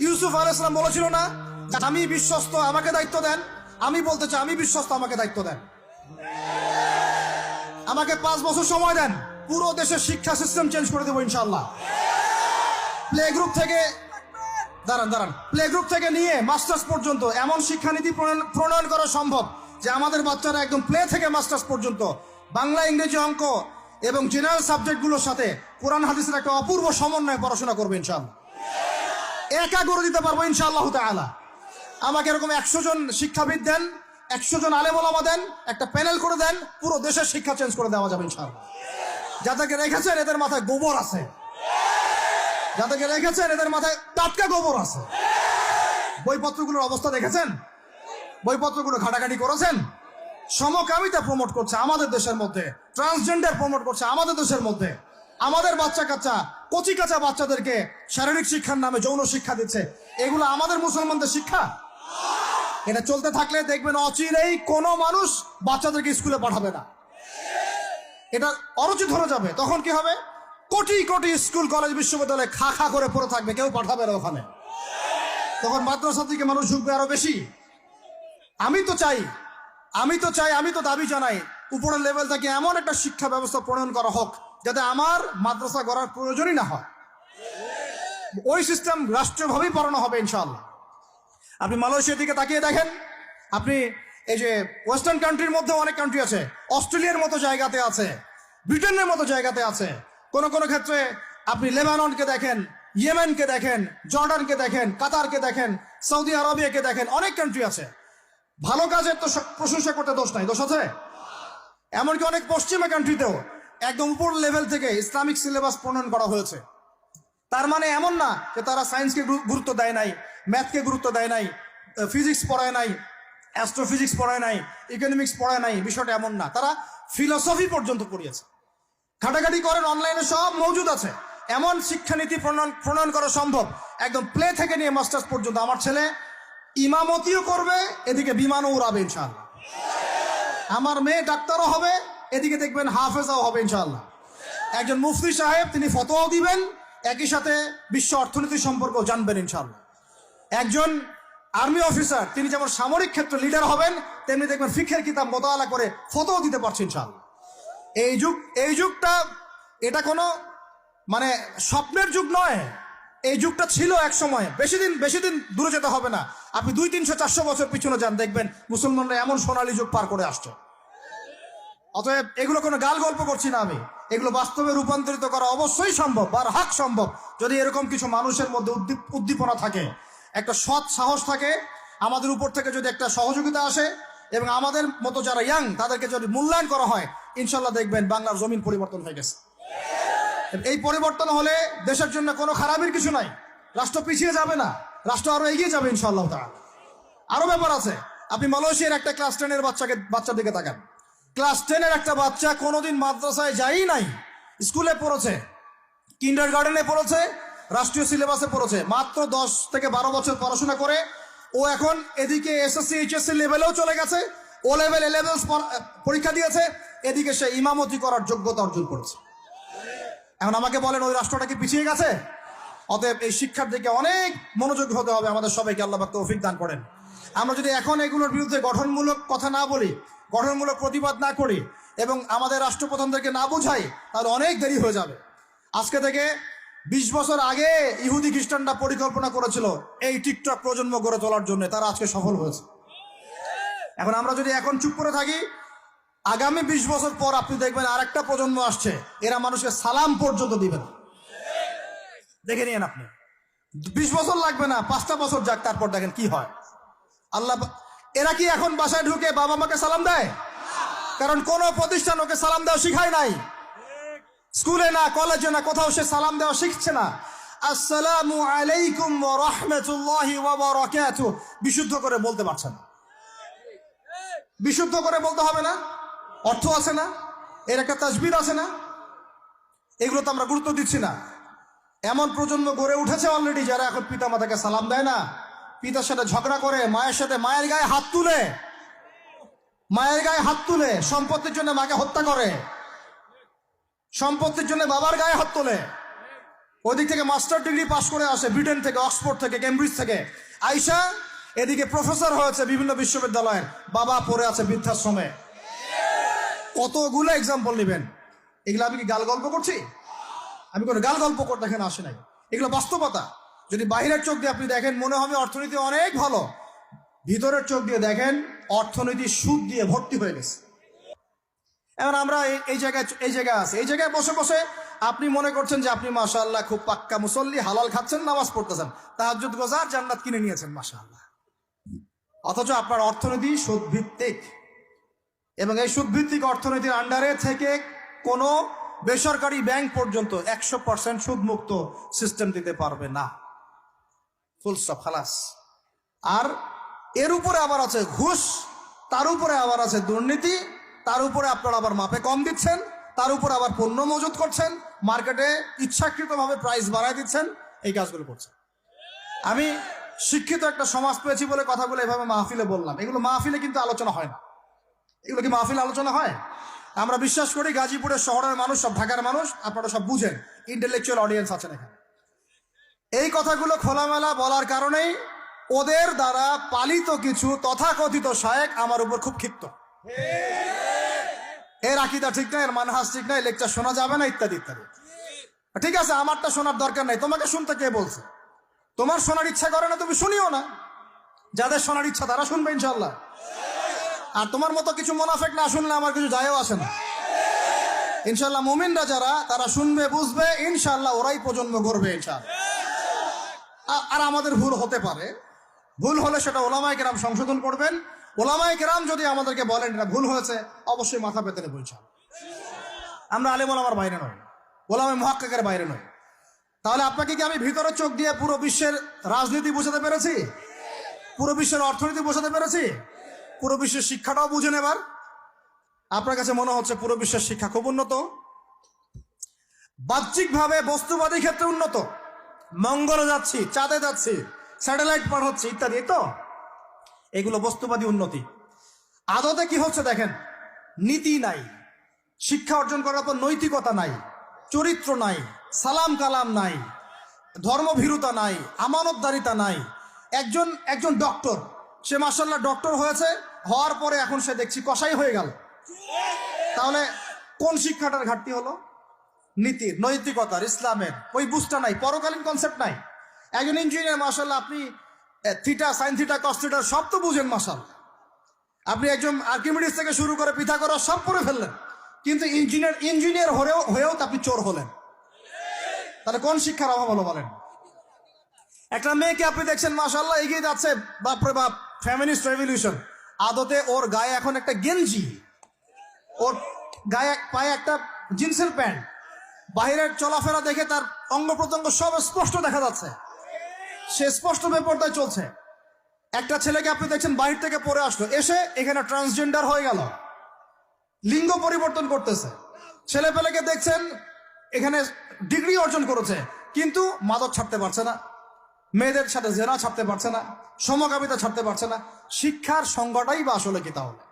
ইউসুফ আলাইহিস সালাম বলেছিল না, আমি বিশ্বস্ত, আমাকে দায়িত্ব দেন। আমি বলতে চাই, আমি বিশ্বস্ত, আমাকে দায়িত্ব দেন। আমাকে 5 বছর সময় দেন, পুরো দেশের শিক্ষা সিস্টেম চেঞ্জ করে দেবো ইনশাআল্লাহ। প্লে গ্রুপ থেকে প্লে গ্রুপ থেকে নিয়ে মাস্টার্স পর্যন্ত এমন শিক্ষানীতি প্রণয়ন করা সম্ভব যে আমাদের বাচ্চারা একদম প্লে থেকে মাস্টার্স পর্যন্ত বাংলা, ইংরেজি, অঙ্ক এবং জেনারেল সাবজেক্টগুলোর সাথে কোরআন হাদিসের একটা অপূর্ব সমন্বয়ে পড়াশোনা করবে ইনশাআল্লাহ। একা করে দিতে পারবো ইনশাআল্লাহ তাআলা। আমাকে এরকম 100 জন শিক্ষাবিদ দেন, 100 জন আলেম ওলামা দেন, একটা প্যানেল করে দেন, পুরো দেশের শিক্ষা চেঞ্জ করে দেওয়া যাবে ইনশাআল্লাহ। যাদেরকে রেখেছেন এদের মাথায় গোবর আছে, যাদেরকে রেখেছেন এদের মাথায় টাটকা গোবর আছে। বইপত্রগুলোর অবস্থা দেখেছেন? বইপত্রগুলো ঘাটাঘাটি করেছেন? সমকামিতা প্রমোট করছে আমাদের দেশের মধ্যে, ট্রান্সজেন্ডার প্রমোট করছে আমাদের দেশের মধ্যে, আমাদের বাচ্চা কাচ্চা, কচি কাঁচা বাচ্চাদেরকে শারীরিক শিক্ষার নামে যৌন শিক্ষা দিচ্ছে। এগুলো আমাদের মুসলমানদের শিক্ষা? এটা চলতে থাকলে দেখবেন অচিরেই কোনো মানুষ বাচ্চাদেরকে স্কুলে পাঠাবে না, এটা অরুচি ধরে যাবে। তখন কি হবে? কোটি কোটি স্কুল, কলেজ, বিশ্ববিদ্যালয়ে খা খা করে পড়ে থাকবে, কেউ পাঠাবে না ওখানে। তখন মাদ্রাসা থেকে মানুষ ঢুকবে আরো বেশি। আমি তো চাই, আমি তো দাবি জানাই, উপরের লেভেল থেকে এমন একটা শিক্ষা ব্যবস্থা প্রণয়ন করা হোক যাতে আমার মাদ্রাসা গড়ার প্রয়োজনই না হয়। ওই সিস্টেম রাষ্ট্রীয়ভাবেই পড়ানো হবে ইনশাআল্লাহ। আপনি মালয়েশিয়ার দিকে তাকিয়ে দেখেন, আপনি এই যে ওয়েস্টার্ন কান্ট্রির মধ্যে অনেক কান্ট্রি আছে, অস্ট্রেলিয়ার মতো জায়গাতে আছে, ব্রিটেনের মতো জায়গাতে আছে, কোন কোন ক্ষেত্রে আপনি লেবাননকে দেখেন, ইয়েমেনকে দেখেন, জর্ডানকে দেখেন, কাতারকে দেখেন, সৌদি আরবিয়াকে দেখেন, অনেক কান্ট্রি আছে। ভালো কাজের তো প্রশংসা করতে দোষ নাই, দোষ আছে? এমনকি অনেক পশ্চিমা কান্ট্রিতেও একদম উপর লেভেল থেকে ইসলামিক সিলেবাস প্রণয়ন করা হয়েছে। তার মানে এমন না যে তারা সায়েন্সকে গুরুত্ব দেয় নাই, ম্যাথকে গুরুত্ব দেয় নাই, ফিজিক্স পড়ায় নাই, অ্যাস্ট্রোফিজিক্স পড়ায় নাই, ইকোনমিক্স পড়ায় নাই, বিষয়টা এমন না। তারা ফিলোসফি পর্যন্ত পড়িয়েছে। ঘাটাঘাটি করেন, অনলাইনে সব মজুদ আছে। এমন শিক্ষানীতি প্রণয়ন করা সম্ভব একদম প্লে থেকে নিয়ে মাস্টার্স পর্যন্ত। আমার ছেলে ইমামতিও করবে, এদিকে বিমানও উড়াবে ইনশাআল্লাহ। আমার মেয়ে ডাক্তারও হবে, এদিকে দেখবেন হাফেজাও হবে ইনশাআল্লাহ। একজন মুফতি সাহেব, তিনি ফতোয়াও দিবেন, একই সাথে বিশ্ব অর্থনীতি সম্পর্কেও জানবেন ইনশাআল্লাহ। একজন আর্মি অফিসার, তিনি যেমন সামরিক ক্ষেত্রে লিডার হবেন, তেমনি দেখবেন ফিকহের কিতাব মোতালা করে ফতোয়া দিতে পারছে ইনশাআল্লাহ। এই যুগটা, এটা কোনো মানে স্বপ্নের যুগ নয়। এই যুগটা ছিল এক সময়, বেশি দিন দূরে যেতে হবে না। আপনি 200, 300, 400 বছর পিছনে যান, দেখবেন মুসলমানরা এমন সোনালী যুগ পার করে আসছে। অতএব এগুলো কোনো গাল গল্প করছি না আমি, এগুলো বাস্তবে রূপান্তরিত করা অবশ্যই সম্ভব, বারহাক সম্ভব, যদি এরকম কিছু মানুষের মধ্যে উদ্দীপনা থাকে, একটা সৎ সাহস থাকে, আমাদের উপর থেকে যদি একটা সহযোগিতা আসে এবং আমাদের মতো যারা ইয়াং তাদেরকে যদি মূল্যায়ন করা হয়, ইনশাল্লাহ দেখবেন বাংলার জমিন পরিবর্তন হয়ে গেছে। এই পরিবর্তন হলে দেশের জন্য কোনো খারাপের কিছু নাই, রাষ্ট্র পিছিয়ে যাবে না, রাষ্ট্র আরো এগিয়ে যাবে ইনশাআল্লাহ তাআলা। আরো ব্যাপার আছে। আপনি মালয়েশিয়ার একটা ক্লাস 10-এর বাচ্চার দিকে তাকান। ক্লাস 10-এর একটা বাচ্চা কোনোদিন মাদ্রাসায় যায়ই নাই, স্কুলে পড়েছে, কিন্ডারগার্টেনে পড়েছে, রাষ্ট্রীয় সিলেবাসে পড়েছে, মাত্র 10 থেকে 12 বছর পড়াশোনা করে ও এখন এদিকে এসএসসি এইচএসসি লেভেলেও চলে গেছে, ও লেভেল এ লেভেল পরীক্ষা দিয়েছে, এদিকে সে ইমামতি করার যোগ্যতা অর্জন করেছে। এখন আমাকে বলেন, ওই রাষ্ট্রটা কি পিছিয়ে গেছে? অতএব এই শিক্ষার দিকে অনেক মনোযোগী হতে হবে আমাদের সবাইকে, আল্লাহ পাক তৌফিক দান করেন। আমরা যদি এখন এগুলোর বিরুদ্ধে গঠনমূলক কথা না বলি, গঠনমূলক প্রতিবাদ না করি এবং আমাদের রাষ্ট্রপ্রধানদেরকে না বুঝাই, তাহলে অনেক দেরি হয়ে যাবে। আজকে থেকে 20 বছর আগে ইহুদি খ্রিস্টানরা পরিকল্পনা করেছিল এই টিকটক প্রজন্ম গড়ে তোলার জন্য, তারা আজকে সফল হয়েছে। এখন আমরা যদি এখন চুপ করে থাকি, আগামী 20 বছর পর আপনি দেখবেন আরেকটা প্রজন্ম আসছে, এরা মানুষকে সালাম পর্যন্ত দিবে না। দেখে নিয়েন আপনি, 20 বছর লাগবে না, 5টা বছর যাক, তারপর দেখেন কি হয়। আল্লাহ, এরা কি এখন বাসায় ঢুকে বাবা মাকে সালাম দেয়? কারণ কোন প্রতিষ্ঠান ওকে সালাম দেওয়া শিখায় নাই, স্কুলে না, কলেজে না, কোথাও সে সালাম দেওয়া শিখছে না। আসসালামু আলাইকুম ওয়া রাহমাতুল্লাহি ওয়া বারাকাতুহু বিশুদ্ধ করে বলতে পারছে না। বিশুদ্ধ করে বলতে হবে না? অর্থ আছে না? এর একটা তাসবিহ আছে না? এগুলো তো আমরা গুরুত্ব দিচ্ছি না। এমন প্রজন্ম গড়ে উঠেছে অলরেডি, যারা এখন পিতা মাতাকে সালাম দেয় না, পিতার সাথে ঝগড়া করে, মায়ের সাথে, মায়ের গায়ে হাত তুলে, সম্পত্তির জন্য মাকে হত্যা করে, সম্পত্তির জন্য বাবার গায়ে হাত তোলে। ওই দিক থেকে মাস্টার ডিগ্রি পাশ করে আসে ব্রিটেন থেকে, অক্সফোর্ড থেকে, কেমব্রিজ থেকে আইসা এদিকে প্রফেসর হয়েছে বিভিন্ন বিশ্ববিদ্যালয়ের, বাবা পড়ে আছে বৃদ্ধাশ্রমে। কতগুলো এক্সাম্পল নেবেন। এগুলো আমি কি গাল গল্প করছি? আমি কোনো গাল গল্প করতে এখানে আসি নাই, এগুলো বাস্তবতা। যদি বাহিরের চোখ দিয়ে আপনি দেখেন মনে হবে অর্থনীতি অনেক ভালো, ভিতরের চোখ দিয়ে দেখেন অর্থনীতি সুদ দিয়ে ভর্তি হয়ে গেছে। এখন আমরা এই জায়গায় আছি, এই জায়গায় বসে বসে আপনি মনে করছেন যে আপনি মাশাআল্লাহ খুব পাক্কা মুসল্লি, হালাল খাচ্ছেন, নামাজ পড়তেছেন, তাহাজ্জুদ গোজার, জান্নাত কিনে নিয়েছেন মাশাআল্লাহ। অথচ আপনার অর্থনীতি সুদ ভিত্তিক, এবং এই সুদ ভিত্তিক অর্থনীতির আন্ডারে থেকে কোনো বেসরকারি ব্যাংক পর্যন্ত 100% সুদ মুক্ত সিস্টেম দিতে পারবে না। ফুল স্টপ, খালাস। আর এর উপরে আবার আছে ঘুষ, তার উপরে আবার আছে দুর্নীতি, তার উপরে আপনারা আবার মাপে কম দিচ্ছেন, তার উপরে আবার পণ্য মজুত করছেন, মার্কেটে ইচ্ছাকৃতভাবে প্রাইস বাড়ায় দিচ্ছেন, এই কাজগুলো করছেন। আমি শিক্ষিত একটা সমাজ পেয়েছি বলে কথাগুলো এভাবে মাহফিলে বললাম। এগুলো মাহফিলে কিন্তু আলোচনা হয় না। এগুলো কি মাহফিলে আলোচনা হয়? আমরা বিশ্বাস করি গাজীপুরের শহরের মানুষ, সব ঢাকার মানুষ, আপনারা সব বুঝেন, ইন্টেলেকচুয়াল অডিয়েন্স আছেন এখানে। এই কথাগুলো খোলামেলা বলার কারণেই ওদের দ্বারা পালিত কিছু তথাকথিত শায়েখ আমার উপর খুব ক্ষিপ্ত। এর আকীদা ঠিক নাই, এর মানহাজ ঠিক নাই, লেকচার শোনা যাবে না, ইত্যাদি ইত্যাদি। ঠিক আছে, আমারটা শোনার দরকার নাই, তোমাকে শুনতে কে বলছে? তোমার শোনার ইচ্ছা করে না, তুমি শুনিও না। যাদের শোনার ইচ্ছা তারা শুনবে ইনশাল্লাহ। আর তোমার মতো কিছু মুনাফিক না শুনলে আমার কিছু যায়ও আসে না ইনশাল্লাহ। মুমিনরা যারা, তারা শুনবে, বুঝবে, ইনশাল্লাহ ওরাই প্রজন্ম করবে ইনশাল্লাহ। আর আমাদের ভুল হতে পারে, ভুল হলে সেটা ওলামায়ে কেরাম সংশোধন করবেন। ওলামায়ে কেরাম যদি আমাদেরকে বলেন এটা ভুল হয়েছে, অবশ্যই মাথা পেতে নেব ইনশাল্লাহ। আমরা আলেম ওলামার বাইরে নই, ওলামায়ে মুহাক্কিকের বাইরে নই। তাহলে আপনাকে কি আমি ভিতরে চোখ দিয়ে পুরো বিশ্বের রাজনীতি বোঝাতে পেরেছি? পুরো বিশ্বের অর্থনীতি বোঝাতে পেরেছি? পুরো বিশ্বের শিক্ষাটাও বুঝেন এবার? আপনার কাছে মনে হচ্ছে পুরো বিশ্বের শিক্ষা খুব উন্নত, বাহ্যিকভাবে বস্তুবাদী ক্ষেত্রে উন্নত, মঙ্গলে যাচ্ছি, চাঁদে যাচ্ছি, স্যাটেলাইট পাঠাচ্ছি ইত্যাদি, তো এগুলো বস্তুবাদী উন্নতি। আদতে কি হচ্ছে দেখেন, নীতি নাই, শিক্ষা অর্জন করার পর নৈতিকতা নাই, চরিত্র নাই, সালাম কালাম নাই, ধর্মভীরুতা নাই, আমানতদারিতা নাই। একজন ডক্টর, সে মাশাআল্লাহ ডক্টর হয়েছে, হওয়ার পরে এখন সে দেখছি কসাই হয়ে গেল। তাহলে কোন শিক্ষাটার ঘাটতি হলো? নীতির, নৈতিকতার, ইসলামের ওই বুঝটা নাই, পরকালীন কনসেপ্ট নাই। একজন ইঞ্জিনিয়ার মাশাআল্লাহ, আপনি theta, sine theta, cos theta সব তো বুঝেন মাশাআল্লাহ। আপনি একজন আর্কিমিডিস থেকে শুরু করে পিথাগোরাস সব পড়ে ফেললেন, কিন্তু ইঞ্জিনিয়ার হয়েও তো আপনি চোর হলেন। তাহলে কোন শিক্ষার অভাব হলো বলেন? একটা মেয়েকে আপনি দেখছেন মাশাআল্লাহ এগিয়ে যাচ্ছে, বাপরে বাপ, ফেমিনিস্ট রেভলিউশন। আদতে ওর গায়ে এখন একটা গেঞ্জি, ওর গায়ে পায়ে একটা জিন্সের প্যান্ট, বাহিরের চলাফেরা দেখে তার অঙ্গ প্রত্যঙ্গ সব স্পষ্ট দেখা যাচ্ছে, সে স্পষ্ট বেপরদায় চলছে। একটা ছেলেকে আপনি দেখছেন বাহির থেকে পড়ে আসলো, এসে এখানে ট্রান্সজেন্ডার হয়ে গেল, লিঙ্গ পরিবর্তন করতেছে। ছেলে পেলেকে দেখছেন এখানে ডিগ্রি অর্জন করেছে, কিন্তু মাদক ছাড়তে পারছে না, মেয়েদের সাথে জেনা ছাড়তে পারছে না, সমকামিতা ছাড়তে পারছে না। শিক্ষার সংজ্ঞাটাই বা আসলে কি তাহলে?